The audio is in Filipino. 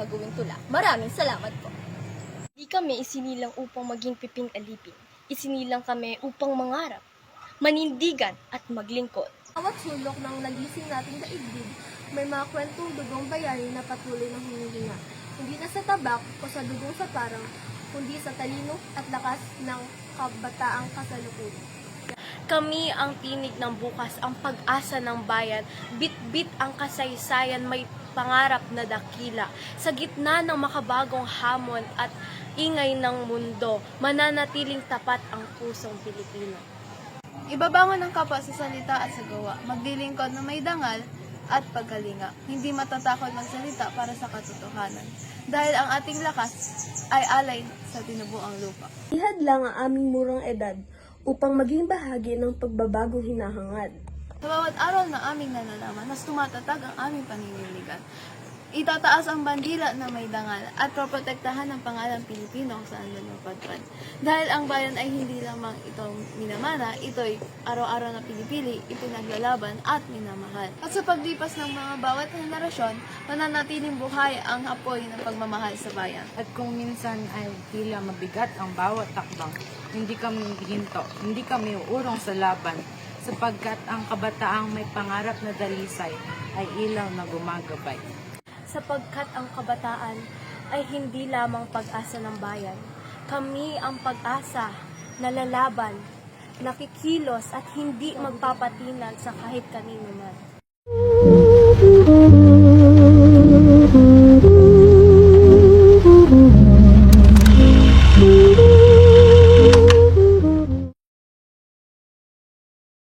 gagawing tula. Maraming salamat po. Di kami isinilang upang maging piping alipin. Isinilang kami upang mangarap, manindigan at maglingkod. Bawat sulok ng nagising nating daigdig, may mga kwentong dugong bayani na patuloy ng humihinga. Hindi na sa tabak o sa dugong sa parang, kundi sa talino at lakas ng kabataang kasalukuyan. Kami ang tinig ng bukas, ang pag-asa ng bayan, bit-bit ang kasaysayan, may pangarap na dakila. Sa gitna ng makabagong hamon at ingay ng mundo, mananatiling tapat ang pusong Pilipino. Ibabangon ang kapwa sa salita at sa gawa, maglilingkod na may dangal at pagkalinga, hindi matatakot magsalita para sa katotohanan. Dahil ang ating lakas ay alay sa tinubuang lupa. Ihadlang ang aming murang edad upang maging bahagi ng pagbabagong hinahangad. Sa bawat aral na aming nalalaman, mas tumatatag ang aming paniniligan. Itataas ang bandila na may dangal at proprotektahan ang pangalang Pilipino kung saan man mapadpad. Dahil ang bayan ay hindi lamang itong minamana, ito'y araw-araw na pinipili, ipinaglalaban at minamahal. At sa paglipas ng mga bawat henerasyon, mananatiling buhay ang apoy ng pagmamahal sa bayan. At kung minsan ay tila mabigat ang bawat takbang, hindi kami hihinto, hindi kami uurong sa laban, sapagkat ang kabataang may pangarap na dalisay ay ilaw na gumagabay. Sapagkat ang kabataan ay hindi lamang pag-asa ng bayan. Kami ang pag-asa na lalaban, nakikilos at hindi magpapatinag sa kahit kanino man.